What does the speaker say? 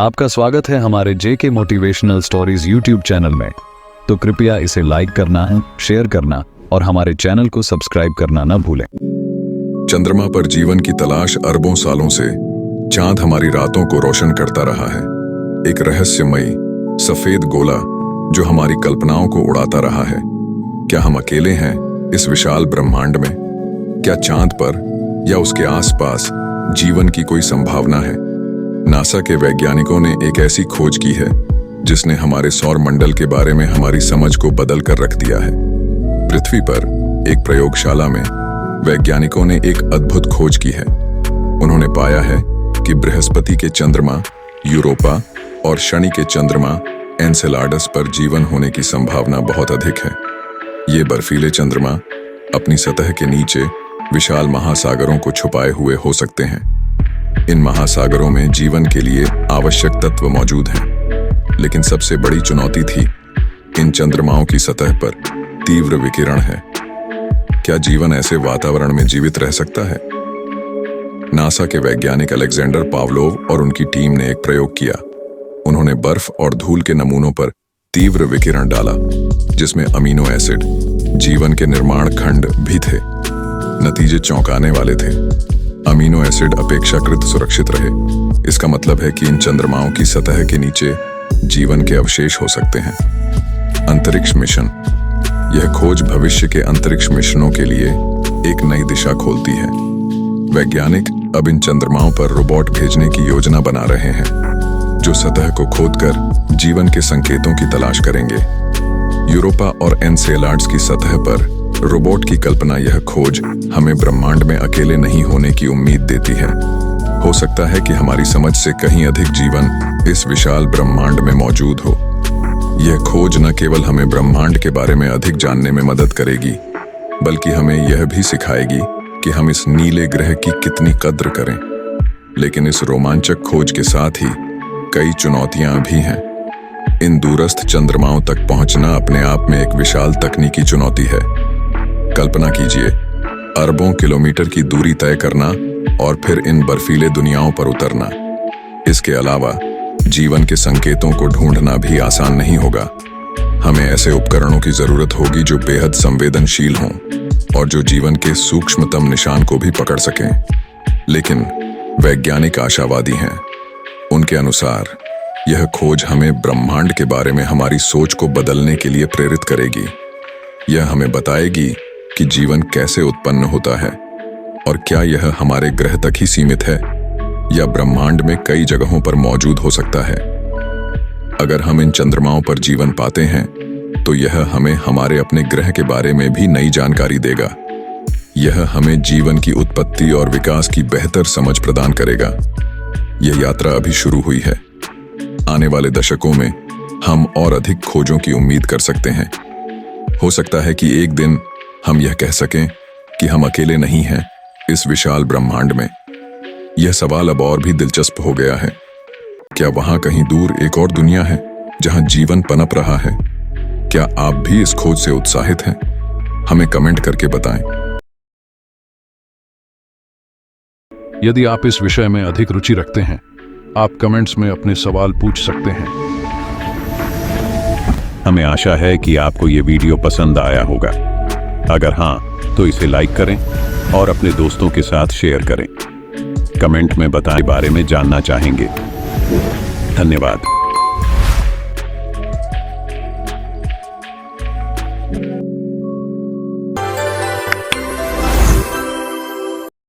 आपका स्वागत है हमारे जेके मोटिवेशनल स्टोरीज यूट्यूब चैनल में। तो कृपया इसे लाइक करना, शेयर करना और हमारे चैनल को सब्सक्राइब करना न भूलें। चंद्रमा पर जीवन की तलाश अरबों सालों से चांद हमारी रातों को रोशन करता रहा है। एक रहस्यमयी सफेद गोला जो हमारी कल्पनाओं को उड़ाता रहा है। क्या हम अकेले हैं इस विशाल ब्रह्मांड में? क्या चांद पर या उसके आसपास जीवन की कोई संभावना है? नासा के वैज्ञानिकों ने एक ऐसी खोज की है जिसने हमारे सौर मंडल के बारे में हमारी समझ को बदल कर रख दिया है। पृथ्वी पर एक प्रयोगशाला में वैज्ञानिकों ने एक अद्भुत खोज की है। उन्होंने पाया है कि बृहस्पति के चंद्रमा यूरोपा और शनि के चंद्रमा एनसेलाडस पर जीवन होने की संभावना बहुत अधिक है। ये बर्फीले चंद्रमा अपनी सतह के नीचे विशाल महासागरों को छुपाए हुए हो सकते हैं। इन महासागरों में जीवन के लिए आवश्यक तत्व मौजूद हैं, लेकिन सबसे बड़ी चुनौती थी इन चंद्रमाओं की सतह पर तीव्र विकिरण है। क्या जीवन ऐसे वातावरण में जीवित रह सकता है? नासा के वैज्ञानिक अलेक्जेंडर पावलोव और उनकी टीम ने एक प्रयोग किया। उन्होंने बर्फ और धूल के नमूनों पर तीव्र विकिरण डाला जिसमें अमीनो एसिड, जीवन के निर्माण खंड भी थे। नतीजे चौंकाने वाले थे। अमीनो एसिड अपेक्षाकृत सुरक्षित रहे। इसका मतलब है कि इन चंद्रमाओं की सतह के नीचे जीवन के अवशेष हो सकते हैं। अंतरिक्ष मिशन। यह खोज भविष्य के अंतरिक्ष मिशनों के लिए एक नई दिशा खोलती है। वैज्ञानिक अब इन चंद्रमाओं पर रोबोट भेजने की योजना बना रहे हैं जो सतह को खोदकर जीवन के संकेतों की तलाश करेंगे। यूरोपा और एनसेलाड्स की सतह पर रोबोट की कल्पना, यह खोज हमें ब्रह्मांड में अकेले नहीं होने की उम्मीद देती है। हो सकता है कि हमारी समझ से कहीं अधिक जीवन इस विशाल ब्रह्मांड में मौजूद हो। यह खोज न केवल हमें ब्रह्मांड के बारे में अधिक जानने में मदद करेगी, बल्कि हमें यह भी सिखाएगी कि हम इस नीले ग्रह की कितनी कद्र करें। लेकिन इस रोमांचक खोज के साथ ही कई चुनौतियां भी हैं। इन दूरस्थ चंद्रमाओं तक पहुंचना अपने आप में एक विशाल तकनीकी चुनौती है। कल्पना कीजिए, अरबों किलोमीटर की दूरी तय करना और फिर इन बर्फीले दुनियाओं पर उतरना। इसके अलावा जीवन के संकेतों को ढूंढना भी आसान नहीं होगा। हमें ऐसे उपकरणों की जरूरत होगी जो बेहद संवेदनशील हों और जो जीवन के सूक्ष्मतम निशान को भी पकड़ सकें। लेकिन वैज्ञानिक आशावादी हैं। उनके अनुसार यह खोज हमें ब्रह्मांड के बारे में हमारी सोच को बदलने के लिए प्रेरित करेगी। यह हमें बताएगी कि जीवन कैसे उत्पन्न होता है और क्या यह हमारे ग्रह तक ही सीमित है या ब्रह्मांड में कई जगहों पर मौजूद हो सकता है। अगर हम इन चंद्रमाओं पर जीवन पाते हैं तो यह हमें हमारे अपने ग्रह के बारे में भी नई जानकारी देगा। यह हमें जीवन की उत्पत्ति और विकास की बेहतर समझ प्रदान करेगा। यह यात्रा अभी शुरू हुई है। आने वाले दशकों में हम और अधिक खोजों की उम्मीद कर सकते हैं। हो सकता है कि एक दिन हम यह कह सकें कि हम अकेले नहीं हैं इस विशाल ब्रह्मांड में। यह सवाल अब और भी दिलचस्प हो गया है। क्या वहां कहीं दूर एक और दुनिया है जहां जीवन पनप रहा है? क्या आप भी इस खोज से उत्साहित हैं? हमें कमेंट करके बताएं। यदि आप इस विषय में अधिक रुचि रखते हैं, आप कमेंट्स में अपने सवाल पूछ सकते हैं। हमें आशा है कि आपको ये वीडियो पसंद आया होगा। अगर हाँ, तो इसे लाइक करें और अपने दोस्तों के साथ शेयर करें। कमेंट में बताएं बारे में जानना चाहेंगे। धन्यवाद।